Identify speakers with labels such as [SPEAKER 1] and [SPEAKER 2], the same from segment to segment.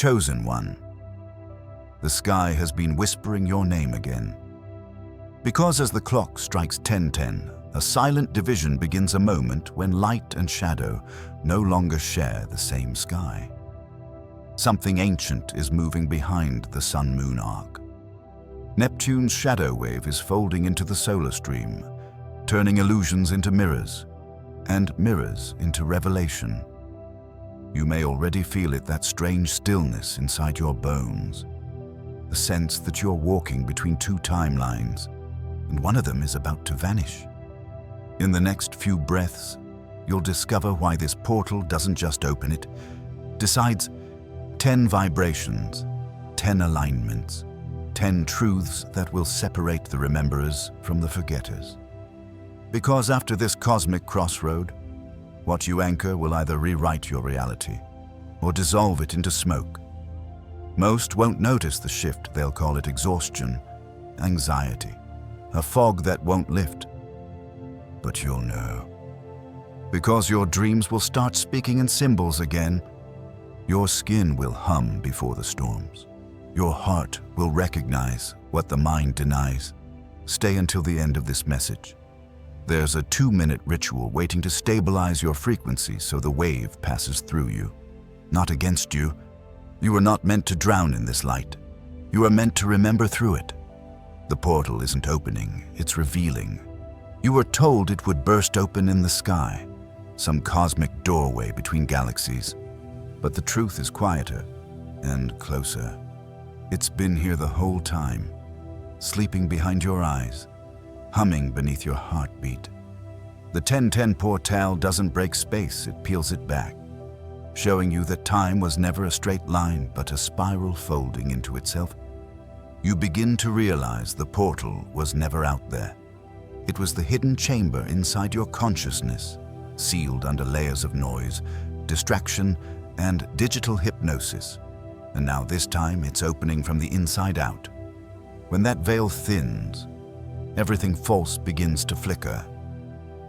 [SPEAKER 1] chosen one. The sky has been whispering your name again. Because as the clock strikes 10:10, a silent division begins a moment when light and shadow no longer share the same sky. Something ancient is moving behind the Sun-Moon arc. Neptune's shadow wave is folding into the solar stream, turning illusions into mirrors, and mirrors into revelation. You may already feel it, that strange stillness inside your bones, the sense that you're walking between two timelines, and one of them is about to vanish. In the next few breaths, you'll discover why this portal doesn't just open, it decides 10 vibrations, 10 alignments, 10 truths that will separate the rememberers from the forgetters. Because after this cosmic crossroad, what you anchor will either rewrite your reality or dissolve it into smoke. Most won't notice the shift. They'll call it exhaustion, anxiety, a fog that won't lift. But you'll know. Because your dreams will start speaking in symbols again. Your skin will hum before the storms. Your heart will recognize what the mind denies. Stay until the end of this message. There's a 2-minute ritual waiting to stabilize your frequency so the wave passes through you, not against you. You are not meant to drown in this light. You are meant to remember through it. The portal isn't opening, it's revealing. You were told it would burst open in the sky, some cosmic doorway between galaxies. But the truth is quieter and closer. It's been here the whole time, sleeping behind your eyes, humming beneath your heartbeat. The 10:10 portal doesn't break space, it peels it back, showing you that time was never a straight line, but a spiral folding into itself. You begin to realize the portal was never out there. It was the hidden chamber inside your consciousness, sealed under layers of noise, distraction, and digital hypnosis. And now this time it's opening from the inside out. When that veil thins, everything false begins to flicker.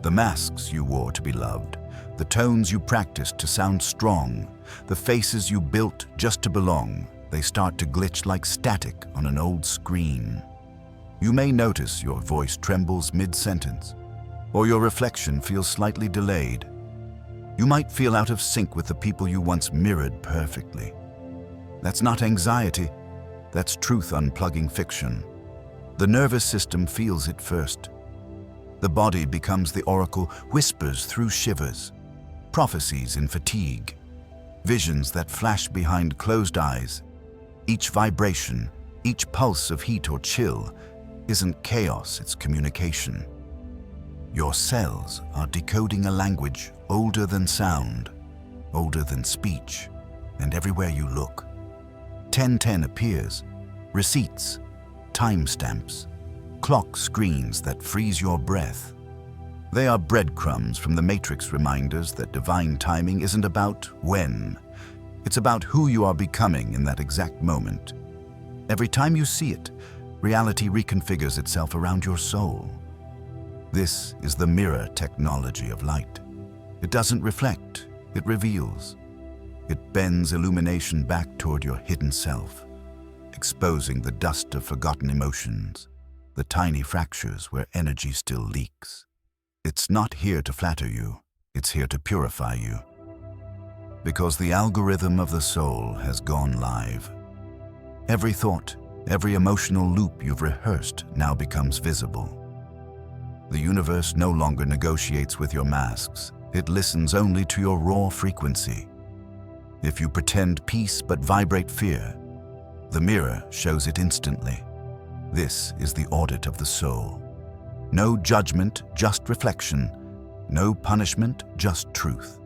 [SPEAKER 1] The masks you wore to be loved, the tones you practiced to sound strong, the faces you built just to belong, they start to glitch like static on an old screen. You may notice your voice trembles mid-sentence, or your reflection feels slightly delayed. You might feel out of sync with the people you once mirrored perfectly. That's not anxiety, that's truth unplugging fiction. The nervous system feels it first. The body becomes the oracle, whispers through shivers, prophecies in fatigue, visions that flash behind closed eyes. Each vibration, each pulse of heat or chill isn't chaos, it's communication. Your cells are decoding a language older than sound, older than speech, and everywhere you look, 10:10 appears, receipts, timestamps, clock screens that freeze your breath. They are breadcrumbs from the Matrix, reminders that divine timing isn't about when, it's about who you are becoming in that exact moment. Every time you see it, reality reconfigures itself around your soul. This is the mirror technology of light. It doesn't reflect, it reveals. It bends illumination back toward your hidden self, exposing the dust of forgotten emotions, the tiny fractures where energy still leaks. It's not here to flatter you, it's here to purify you. Because the algorithm of the soul has gone live. Every thought, every emotional loop you've rehearsed now becomes visible. The universe no longer negotiates with your masks, it listens only to your raw frequency. If you pretend peace but vibrate fear, the mirror shows it instantly. This is the audit of the soul. No judgment, just reflection. No punishment, just truth.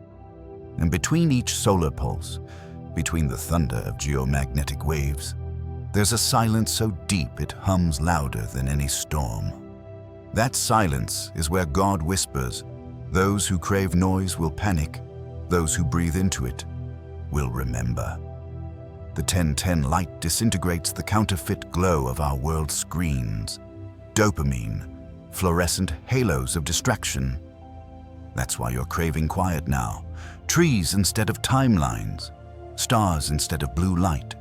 [SPEAKER 1] And between each solar pulse, between the thunder of geomagnetic waves, there's a silence so deep it hums louder than any storm. That silence is where God whispers, those who crave noise will panic, those who breathe into it will remember. The 10:10 light disintegrates the counterfeit glow of our world screens. Dopamine, fluorescent halos of distraction. That's why you're craving quiet now. Trees instead of timelines. stars instead of blue light.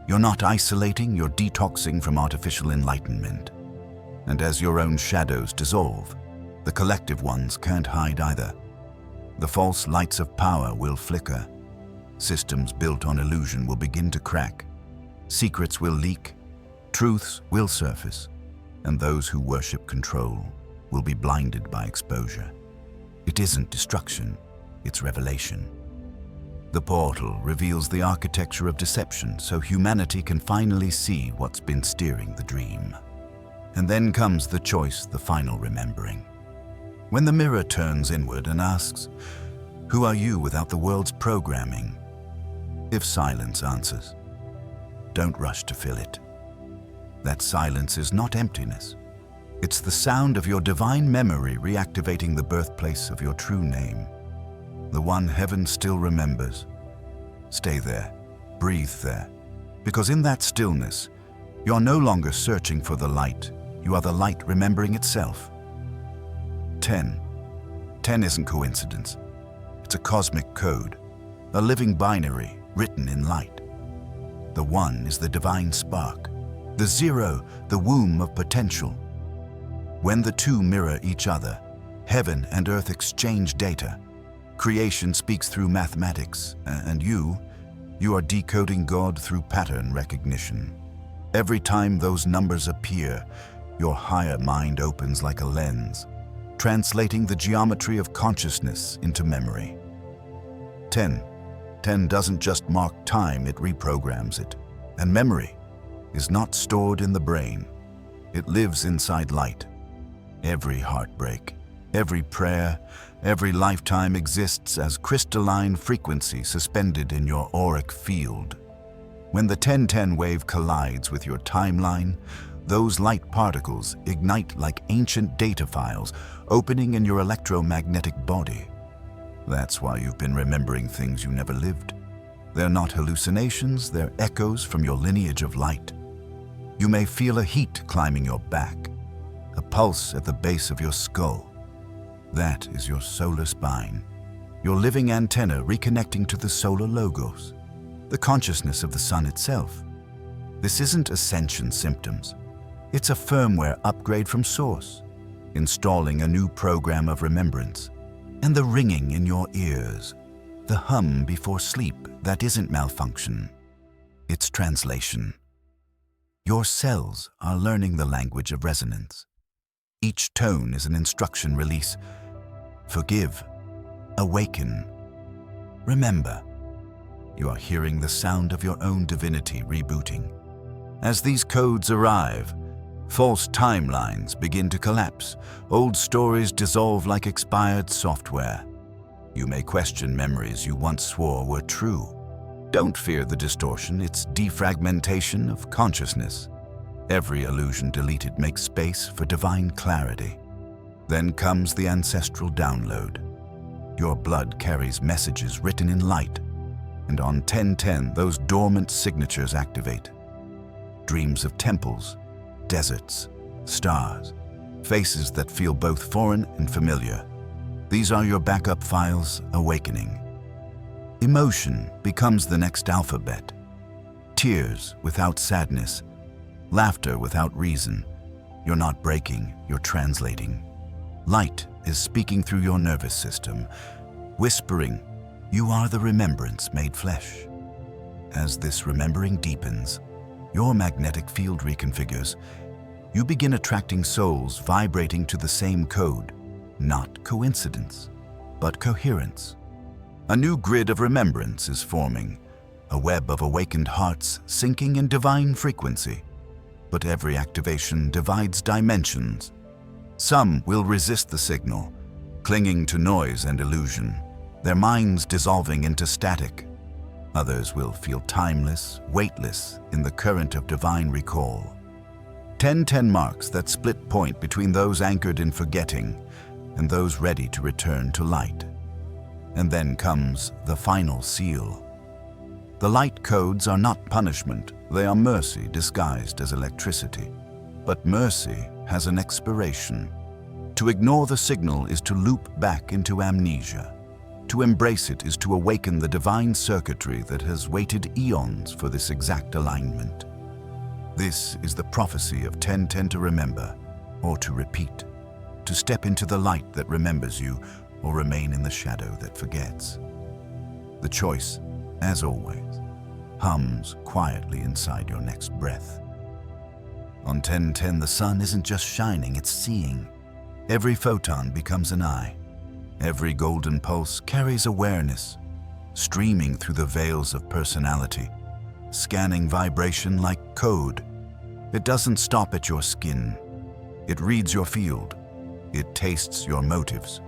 [SPEAKER 1] You're not isolating, you're detoxing from artificial enlightenment. And as your own shadows dissolve, the collective ones can't hide either. The false lights of power will flicker. Systems built on illusion will begin to crack. Secrets will leak. Truths will surface. And those who worship control will be blinded by exposure. It isn't destruction, it's revelation. The portal reveals the architecture of deception so humanity can finally see what's been steering the dream. And then comes the choice, the final remembering. When the mirror turns inward and asks, "Who are you without the world's programming?" If silence answers, don't rush to fill it. That silence is not emptiness. It's the sound of your divine memory reactivating the birthplace of your true name, the one heaven still remembers. Stay there, breathe there, because in that stillness, you're no longer searching for the light, you are the light remembering itself. 10. 10 isn't coincidence. It's a cosmic code, a living binary written in light. The 1 is the divine spark, the 0, the womb of potential. When the 2 mirror each other, heaven and earth exchange data. Creation speaks through mathematics, and you are decoding God through pattern recognition. Every time those numbers appear, your higher mind opens like a lens, translating the geometry of consciousness into memory. 10. 10 doesn't just mark time, it reprograms it. And memory is not stored in the brain. It lives inside light. Every heartbreak, every prayer, every lifetime exists as crystalline frequency suspended in your auric field. When the 1010 wave collides with your timeline, those light particles ignite like ancient data files, opening in your electromagnetic body. That's why you've been remembering things you never lived. They're not hallucinations, they're echoes from your lineage of light. You may feel a heat climbing your back, a pulse at the base of your skull. That is your solar spine, your living antenna reconnecting to the solar logos, the consciousness of the sun itself. This isn't ascension symptoms. It's a firmware upgrade from source, installing a new program of remembrance. And the ringing in your ears, the hum before sleep, that isn't malfunction. It's translation. Your cells are learning the language of resonance. Each tone is an instruction release. Forgive, awaken, remember. You are hearing the sound of your own divinity rebooting. As these codes arrive, false timelines begin to collapse. Old stories dissolve like expired software. You may question memories you once swore were true. Don't fear the distortion, it's defragmentation of consciousness. Every illusion deleted makes space for divine clarity. Then comes the ancestral download. Your blood carries messages written in light, and on 1010, those dormant signatures activate. Dreams of temples, deserts, stars, faces that feel both foreign and familiar. These are your backup files awakening. Emotion becomes the next alphabet. Tears without sadness, laughter without reason. You're not breaking, you're translating. Light is speaking through your nervous system, whispering, "You are the remembrance made flesh." As this remembering deepens, your magnetic field reconfigures. You begin attracting souls vibrating to the same code, not coincidence, but coherence. A new grid of remembrance is forming, a web of awakened hearts syncing in divine frequency. But every activation divides dimensions. Some will resist the signal, clinging to noise and illusion, their minds dissolving into static. Others will feel timeless, weightless in the current of divine recall. 1010 marks that split point between those anchored in forgetting and those ready to return to light. And then comes the final seal. The light codes are not punishment, they are mercy disguised as electricity. But mercy has an expiration. To ignore the signal is to loop back into amnesia. To embrace it is to awaken the divine circuitry that has waited eons for this exact alignment. This is the prophecy of 1010 to remember, or to repeat, to step into the light that remembers you, or remain in the shadow that forgets. The choice, as always, hums quietly inside your next breath. On 1010, the sun isn't just shining, it's seeing. Every photon becomes an eye. Every golden pulse carries awareness, streaming through the veils of personality, scanning vibration like code. It doesn't stop at your skin. It reads your field. It tastes your motives.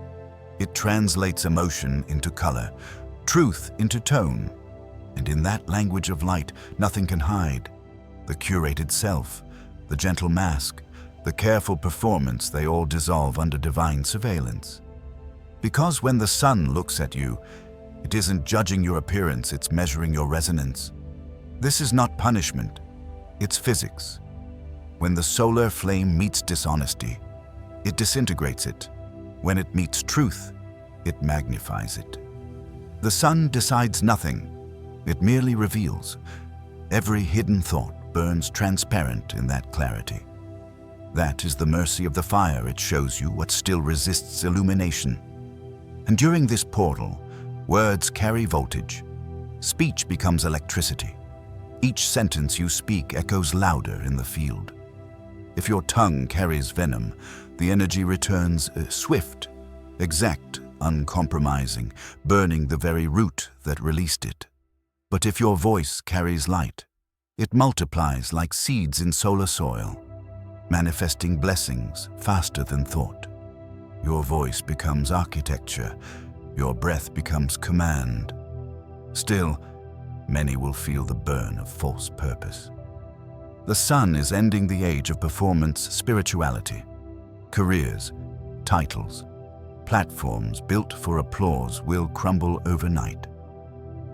[SPEAKER 1] It translates emotion into color, truth into tone. And in that language of light, nothing can hide. The curated self, the gentle mask, the careful performance, they all dissolve under divine surveillance. Because when the sun looks at you, it isn't judging your appearance, it's measuring your resonance. This is not punishment, it's physics. When the solar flame meets dishonesty, it disintegrates it. When it meets truth, it magnifies it. The sun decides nothing, it merely reveals. Every hidden thought burns transparent in that clarity. That is the mercy of the fire, it shows you what still resists illumination. And during this portal, words carry voltage. Speech becomes electricity. Each sentence you speak echoes louder in the field. If your tongue carries venom, the energy returns swift, exact, uncompromising, burning the very root that released it. But if your voice carries light, it multiplies like seeds in solar soil, manifesting blessings faster than thought. Your voice becomes architecture, your breath becomes command. Still, many will feel the burn of false purpose. The sun is ending the age of performance spirituality. Careers, titles, platforms built for applause will crumble overnight.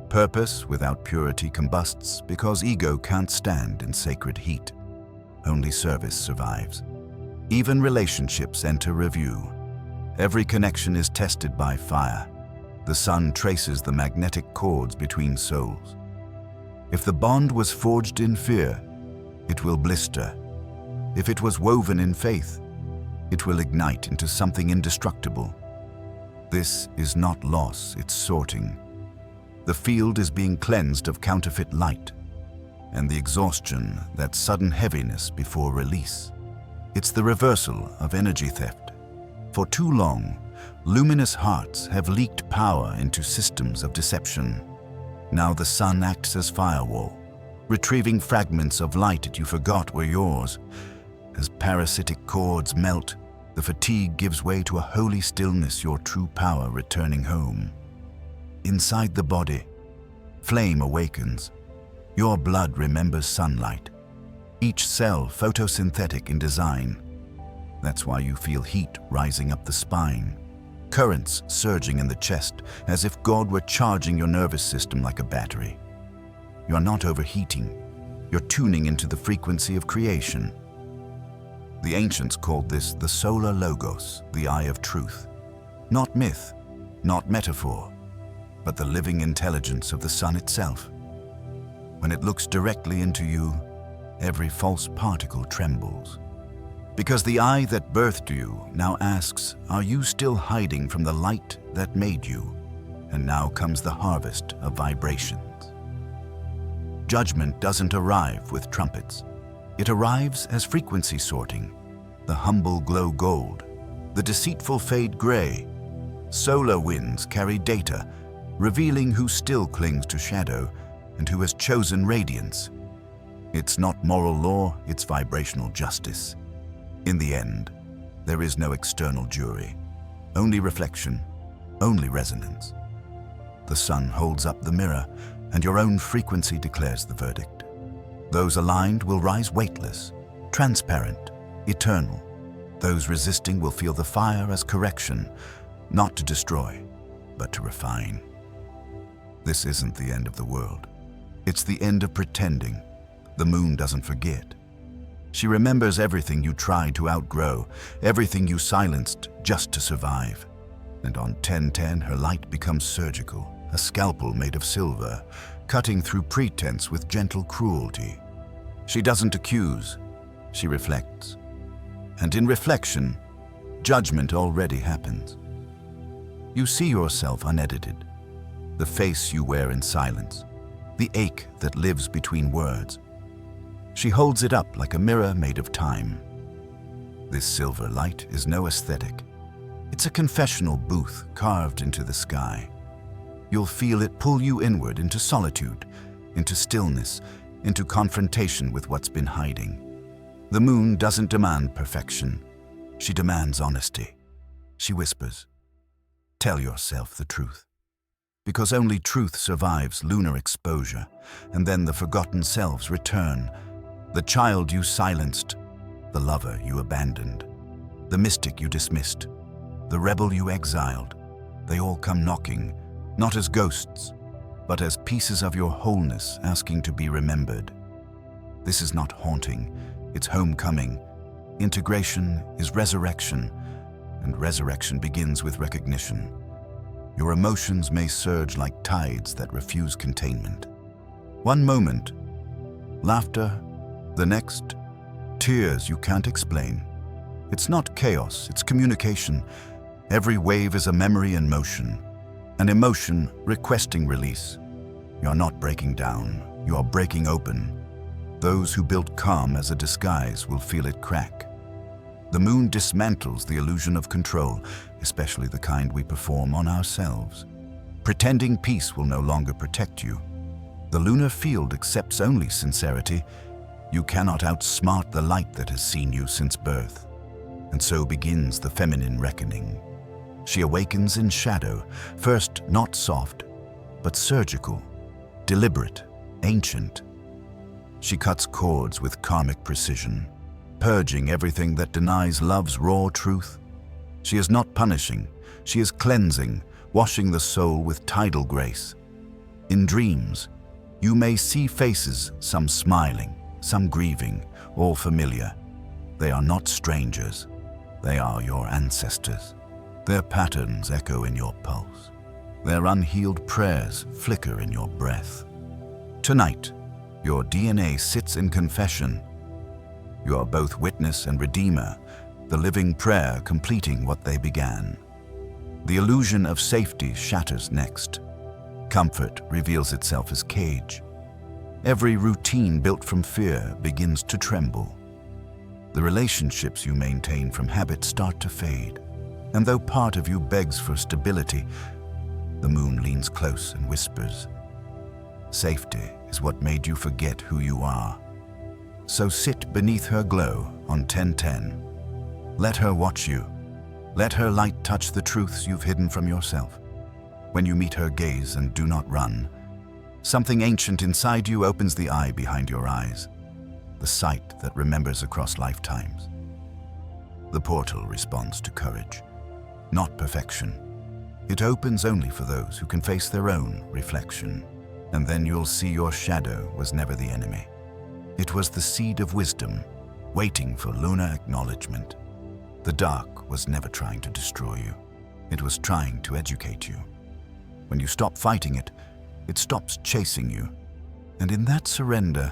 [SPEAKER 1] Purpose without purity combusts because ego can't stand in sacred heat. Only service survives. Even relationships enter review. Every connection is tested by fire. The sun traces the magnetic cords between souls. If the bond was forged in fear, it will blister. If it was woven in faith, it will ignite into something indestructible. This is not loss, it's sorting. The field is being cleansed of counterfeit light, and the exhaustion, that sudden heaviness before release. It's the reversal of energy theft. For too long, luminous hearts have leaked power into systems of deception. Now the sun acts as firewall, retrieving fragments of light that you forgot were yours. As parasitic cords melt, the fatigue gives way to a holy stillness, your true power returning home. Inside the body, flame awakens. Your blood remembers sunlight. Each cell photosynthetic in design. That's why you feel heat rising up the spine, currents surging in the chest, as if God were charging your nervous system like a battery. You're not overheating, you're tuning into the frequency of creation. The ancients called this the solar logos, the eye of truth. Not myth, not metaphor, but the living intelligence of the sun itself. When it looks directly into you, every false particle trembles. Because the eye that birthed you now asks, are you still hiding from the light that made you? And now comes the harvest of vibrations. Judgment doesn't arrive with trumpets. It arrives as frequency sorting. The humble glow gold, the deceitful fade gray. Solar winds carry data, revealing who still clings to shadow and who has chosen radiance. It's not moral law, it's vibrational justice. In the end, there is no external jury, only reflection, only resonance. The sun holds up the mirror, and your own frequency declares the verdict. Those aligned will rise weightless, transparent, eternal. Those resisting will feel the fire as correction, not to destroy, but to refine. This isn't the end of the world. It's the end of pretending. The moon doesn't forget. She remembers everything you tried to outgrow, everything you silenced just to survive. And on 1010, her light becomes surgical, a scalpel made of silver, cutting through pretense with gentle cruelty. She doesn't accuse, she reflects. And in reflection, judgment already happens. You see yourself unedited, the face you wear in silence, the ache that lives between words. She holds it up like a mirror made of time. This silver light is no aesthetic. It's a confessional booth carved into the sky. You'll feel it pull you inward into solitude, into stillness, into confrontation with what's been hiding. The moon doesn't demand perfection. She demands honesty. She whispers, "Tell yourself the truth." Because only truth survives lunar exposure, and then the forgotten selves return. The child you silenced, the lover you abandoned, the mystic you dismissed, the rebel you exiled, they all come knocking, not as ghosts, but as pieces of your wholeness asking to be remembered. This is not haunting, it's homecoming. Integration is resurrection, and resurrection begins with recognition. Your emotions may surge like tides that refuse containment. One moment, laughter, the next, tears you can't explain. It's not chaos, it's communication. Every wave is a memory in motion, an emotion requesting release. You're not breaking down, you are breaking open. Those who built calm as a disguise will feel it crack. The moon dismantles the illusion of control, especially the kind we perform on ourselves. Pretending peace will no longer protect you. The lunar field accepts only sincerity. You cannot outsmart the light that has seen you since birth. And so begins the feminine reckoning. She awakens in shadow, first not soft, but surgical, deliberate, ancient. She cuts cords with karmic precision, purging everything that denies love's raw truth. She is not punishing, she is cleansing, washing the soul with tidal grace. In dreams, you may see faces, some smiling, some grieving, all familiar. They are not strangers, they are your ancestors. Their patterns echo in your pulse. Their unhealed prayers flicker in your breath. Tonight, your DNA sits in confession. You are both witness and redeemer, the living prayer completing what they began. The illusion of safety shatters next. Comfort reveals itself as cage. Every routine built from fear begins to tremble. The relationships you maintain from habit start to fade. And though part of you begs for stability, the moon leans close and whispers, "Safety is what made you forget who you are." So sit beneath her glow on 1010. Let her watch you. Let her light touch the truths you've hidden from yourself. When you meet her gaze and do not run, something ancient inside you opens the eye behind your eyes, the sight that remembers across lifetimes. The portal responds to courage, not perfection. It opens only for those who can face their own reflection. And then you'll see your shadow was never the enemy. It was the seed of wisdom, waiting for lunar acknowledgement. The dark was never trying to destroy you. It was trying to educate you. When you stop fighting it, it stops chasing you. And in that surrender,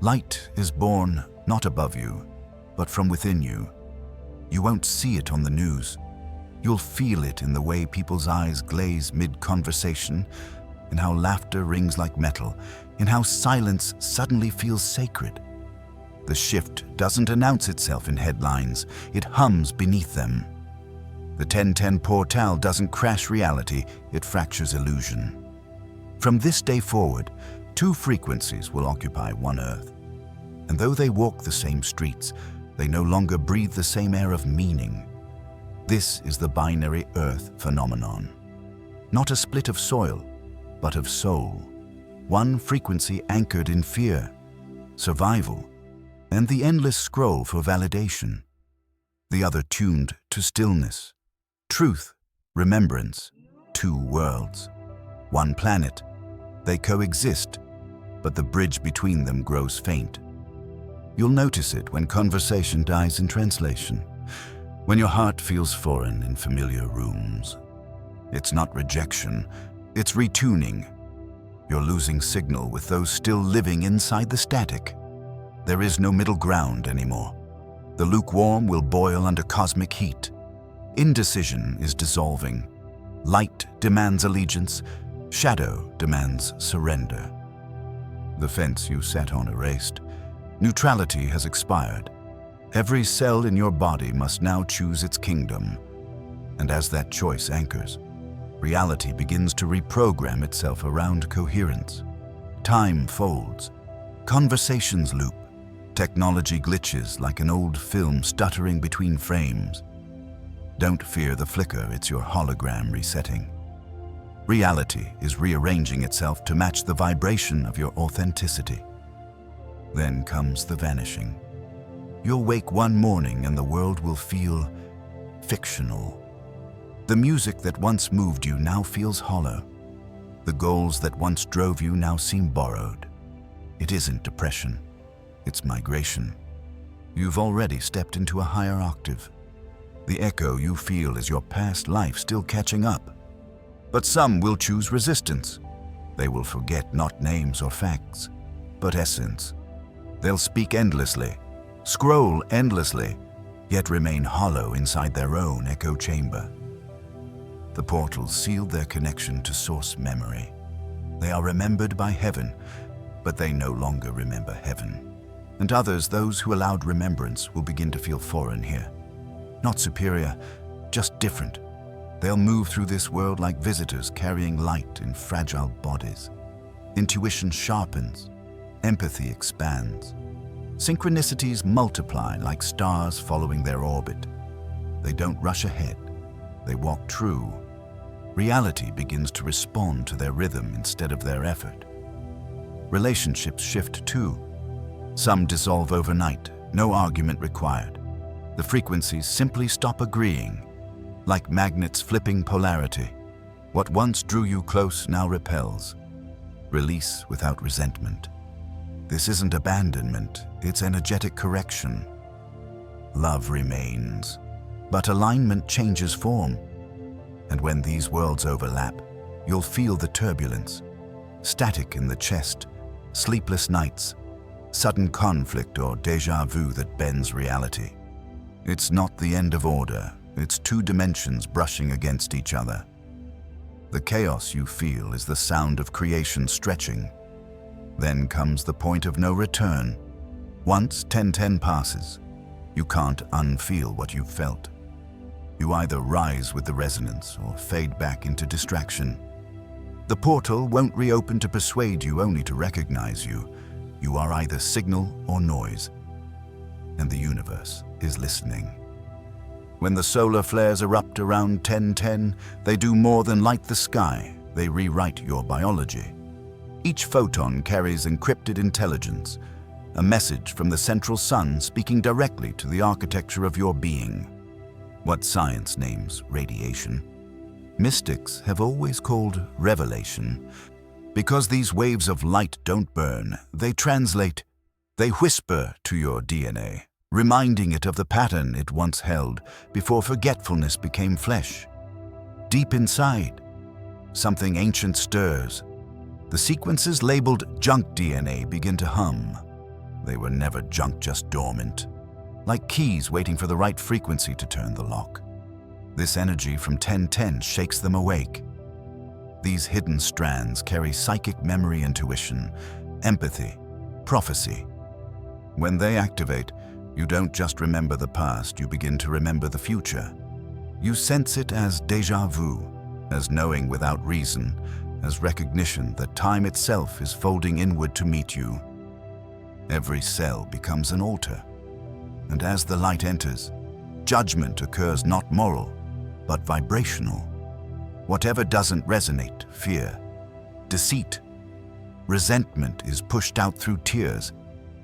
[SPEAKER 1] light is born not above you, but from within you. You won't see it on the news. You'll feel it in the way people's eyes glaze mid-conversation, in how laughter rings like metal, in how silence suddenly feels sacred. The shift doesn't announce itself in headlines, it hums beneath them. The 1010 portal doesn't crash reality, it fractures illusion. From this day forward, two frequencies will occupy one Earth. And though they walk the same streets, they no longer breathe the same air of meaning. This is the binary Earth phenomenon. Not a split of soil, but of soul. One frequency anchored in fear, survival, and the endless scroll for validation. The other tuned to stillness, truth, remembrance, two worlds, one planet. They coexist, but the bridge between them grows faint. You'll notice it when conversation dies in translation, when your heart feels foreign in familiar rooms, It's not rejection, it's retuning. You're losing signal with those still living inside the static. There is no middle ground anymore. The lukewarm will boil under cosmic heat. Indecision is dissolving. Light demands allegiance, shadow demands surrender. The fence you sat on erased. Neutrality has expired. Every cell in your body must now choose its kingdom. And as that choice anchors, reality begins to reprogram itself around coherence. Time folds. Conversations loop. Technology glitches like an old film stuttering between frames. Don't fear the flicker, it's your hologram resetting. Reality is rearranging itself to match the vibration of your authenticity. Then comes the vanishing. You'll wake one morning and the world will feel fictional. The music that once moved you now feels hollow. The goals that once drove you now seem borrowed. It isn't depression, it's migration. You've already stepped into a higher octave. The echo you feel is your past life still catching up. But some will choose resistance. They will forget not names or facts, but essence. They'll speak endlessly, scroll endlessly, yet remain hollow inside their own echo chamber. The portals sealed their connection to source memory. They are remembered by heaven, but they no longer remember heaven. And others, those who allowed remembrance, will begin to feel foreign here. Not superior, just different. They'll move through this world like visitors carrying light in fragile bodies. Intuition sharpens, empathy expands. Synchronicities multiply like stars following their orbit. They don't rush ahead, they walk true. Reality begins to respond to their rhythm instead of their effort. Relationships shift too. Some dissolve overnight, no argument required. The frequencies simply stop agreeing, like magnets flipping polarity. What once drew you close now repels. Release without resentment. This isn't abandonment, it's energetic correction. Love remains, but alignment changes form. And when these worlds overlap, you'll feel the turbulence. Static in the chest, sleepless nights, sudden conflict or déjà vu that bends reality. It's not the end of order, it's two dimensions brushing against each other. The chaos you feel is the sound of creation stretching. Then comes the point of no return. Once 1010 passes, you can't unfeel what you've felt. You either rise with the resonance or fade back into distraction. The portal won't reopen to persuade you, only to recognize you. You are either signal or noise, and the universe is listening. When the solar flares erupt around 1010, they do more than light the sky, they rewrite your biology. Each photon carries encrypted intelligence, a message from the central sun speaking directly to the architecture of your being. What science names radiation, mystics have always called revelation. Because these waves of light don't burn, they translate, they whisper to your DNA, reminding it of the pattern it once held before forgetfulness became flesh. Deep inside, something ancient stirs. The sequences labeled junk DNA begin to hum. They were never junk, just dormant, like keys waiting for the right frequency to turn the lock. This energy from 1010 shakes them awake. These hidden strands carry psychic memory, intuition, empathy, prophecy. When they activate, you don't just remember the past, you begin to remember the future. You sense it as déjà vu, as knowing without reason, as recognition that time itself is folding inward to meet you. Every cell becomes an altar. And as the light enters, judgment occurs, not moral, but vibrational. Whatever doesn't resonate, fear, deceit, resentment is pushed out through tears,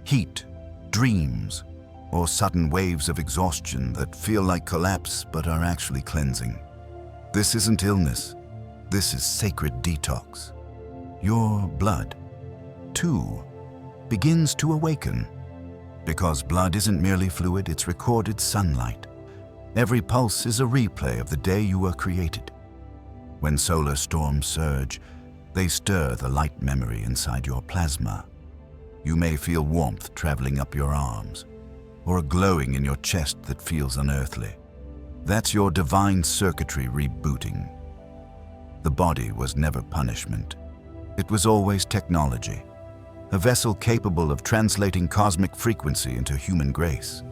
[SPEAKER 1] heat, dreams, or sudden waves of exhaustion that feel like collapse but are actually cleansing. This isn't illness, this is sacred detox. Your blood, too, begins to awaken. Because blood isn't merely fluid, it's recorded sunlight. Every pulse is a replay of the day you were created. When solar storms surge, they stir the light memory inside your plasma. You may feel warmth traveling up your arms, or a glowing in your chest that feels unearthly. That's your divine circuitry rebooting. The body was never punishment. It was always technology, a vessel capable of translating cosmic frequency into human grace.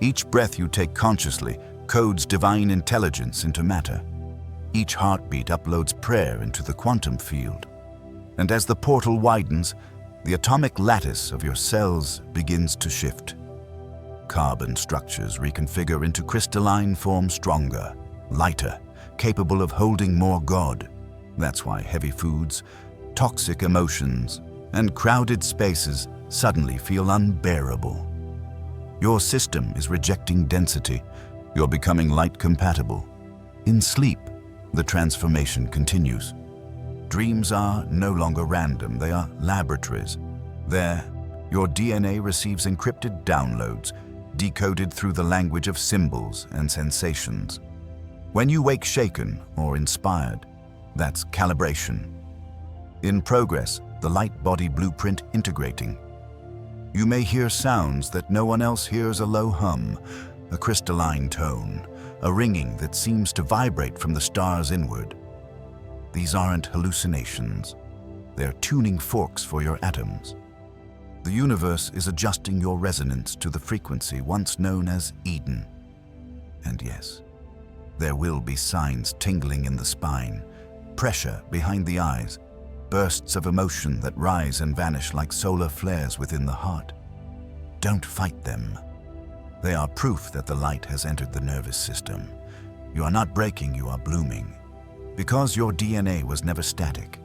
[SPEAKER 1] Each breath you take consciously codes divine intelligence into matter. Each heartbeat uploads prayer into the quantum field. And as the portal widens, the atomic lattice of your cells begins to shift. Carbon structures reconfigure into crystalline form, stronger, lighter, capable of holding more God. That's why heavy foods, toxic emotions, and crowded spaces suddenly feel unbearable. Your system is rejecting density. You're becoming light compatible. In sleep, the transformation continues. Dreams are no longer random, they are laboratories. There, your DNA receives encrypted downloads, decoded through the language of symbols and sensations. When you wake shaken or inspired, that's calibration. In progress, the light body blueprint integrating. You may hear sounds that no one else hears, a low hum, a crystalline tone, a ringing that seems to vibrate from the stars inward. These aren't hallucinations. They're tuning forks for your atoms. The universe is adjusting your resonance to the frequency once known as Eden. And yes, there will be signs tingling in the spine, pressure behind the eyes, bursts of emotion that rise and vanish like solar flares within the heart. Don't fight them. They are proof that the light has entered the nervous system. You are not breaking, you are blooming. Because your DNA was never static.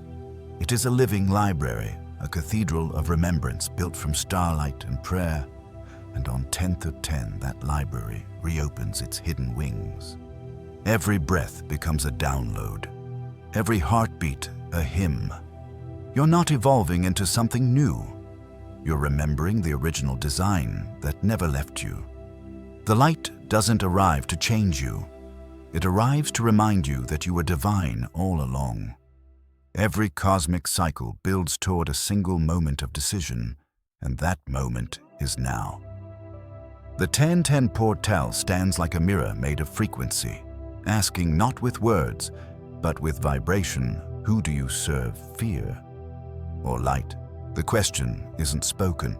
[SPEAKER 1] It is a living library, a cathedral of remembrance built from starlight and prayer. And on 10th of 10, that library reopens its hidden wings. Every breath becomes a download. Every heartbeat, a hymn. You're not evolving into something new. You're remembering the original design that never left you. The light doesn't arrive to change you. It arrives to remind you that you were divine all along. Every cosmic cycle builds toward a single moment of decision, and that moment is now. The 1010 portal stands like a mirror made of frequency, asking not with words, but with vibration, who do you serve, fear or light? The question isn't spoken.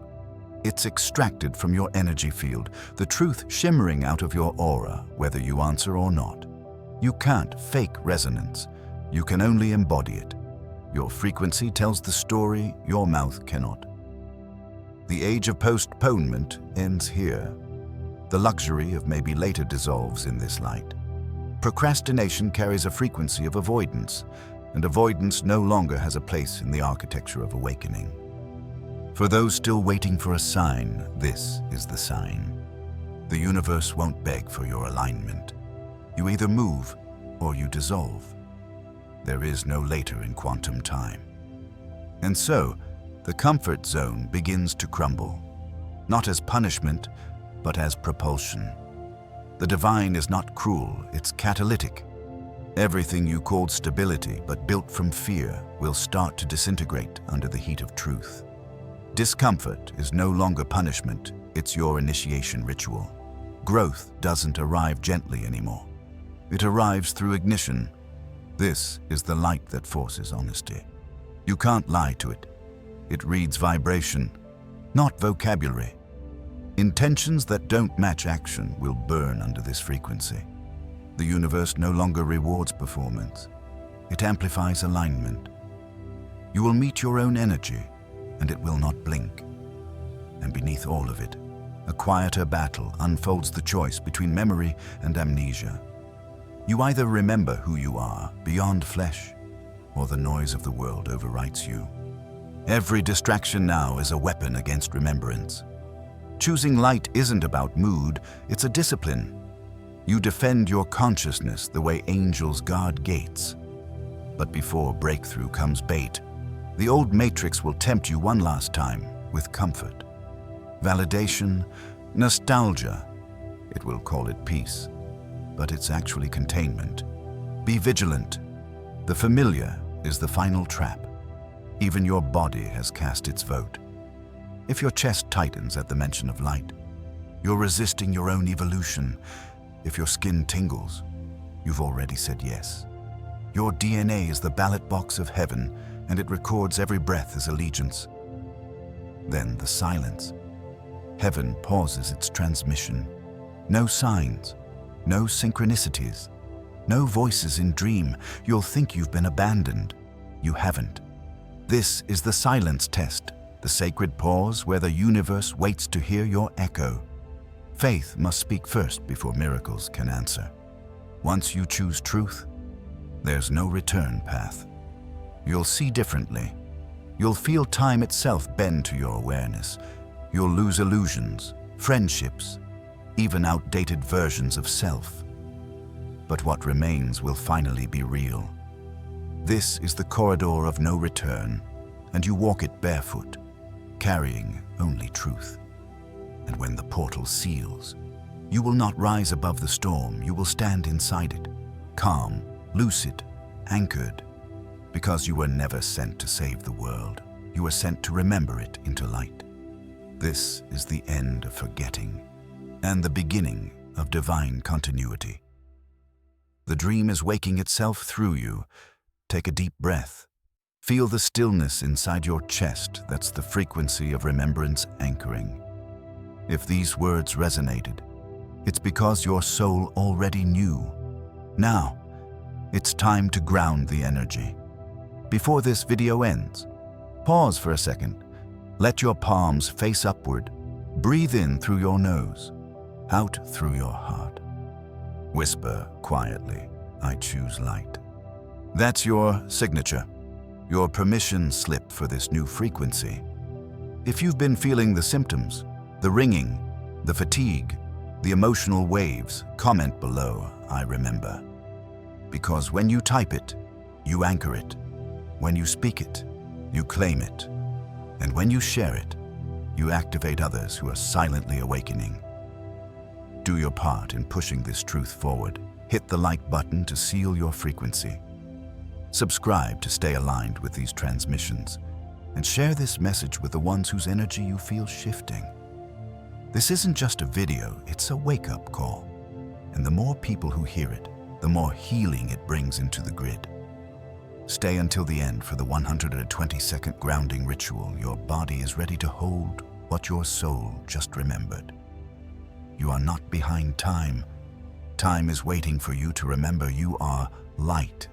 [SPEAKER 1] It's extracted from your energy field, the truth shimmering out of your aura, whether you answer or not. You can't fake resonance. You can only embody it. Your frequency tells the story your mouth cannot. The age of postponement ends here. The luxury of maybe later dissolves in this light. Procrastination carries a frequency of avoidance, and avoidance no longer has a place in the architecture of awakening. For those still waiting for a sign, this is the sign. The universe won't beg for your alignment. You either move or you dissolve. There is no later in quantum time. And so, the comfort zone begins to crumble, not as punishment, but as propulsion. The divine is not cruel, it's catalytic. Everything you called stability but built from fear will start to disintegrate under the heat of truth. Discomfort is no longer punishment, it's your initiation ritual. Growth doesn't arrive gently anymore. It arrives through ignition. This is the light that forces honesty. You can't lie to it. It reads vibration, not vocabulary. Intentions that don't match action will burn under this frequency. The universe no longer rewards performance. It amplifies alignment. You will meet your own energy, and it will not blink. And beneath all of it, a quieter battle unfolds the choice between memory and amnesia. You either remember who you are beyond flesh, or the noise of the world overwrites you. Every distraction now is a weapon against remembrance. Choosing light isn't about mood, it's a discipline. You defend your consciousness the way angels guard gates. But before breakthrough comes bait, the old matrix will tempt you one last time with comfort. Validation, nostalgia, it will call it peace, but it's actually containment. Be vigilant. The familiar is the final trap. Even your body has cast its vote. If your chest tightens at the mention of light, you're resisting your own evolution. If your skin tingles, you've already said yes. Your DNA is the ballot box of heaven, and it records every breath as allegiance. Then the silence. Heaven pauses its transmission. No signs, no synchronicities, no voices in dream. You'll think you've been abandoned. You haven't. This is the silence test, the sacred pause where the universe waits to hear your echo. Faith must speak first before miracles can answer. Once you choose truth, there's no return path. You'll see differently. You'll feel time itself bend to your awareness. You'll lose illusions, friendships, even outdated versions of self. But what remains will finally be real. This is the corridor of no return, and you walk it barefoot, carrying only truth. And when the portal seals, you will not rise above the storm, you will stand inside it, calm, lucid, anchored, because you were never sent to save the world. You were sent to remember it into light. This is the end of forgetting and the beginning of divine continuity. The dream is waking itself through you. Take a deep breath. Feel the stillness inside your chest. That's the frequency of remembrance anchoring. If these words resonated, it's because your soul already knew. Now, it's time to ground the energy. Before this video ends, pause for a second. Let your palms face upward. Breathe in through your nose, out through your heart. Whisper quietly, "I choose light." That's your signature, your permission slip for this new frequency. If you've been feeling the symptoms, the ringing, the fatigue, the emotional waves, comment below, "I remember." Because when you type it, you anchor it. When you speak it, you claim it. And when you share it, you activate others who are silently awakening. Do your part in pushing this truth forward. Hit the like button to seal your frequency. Subscribe to stay aligned with these transmissions, and share this message with the ones whose energy you feel shifting. This isn't just a video, it's a wake-up call. And the more people who hear it, the more healing it brings into the grid. Stay until the end for the 120-second grounding ritual. Your body is ready to hold what your soul just remembered. You are not behind time. Time is waiting for you to remember you are light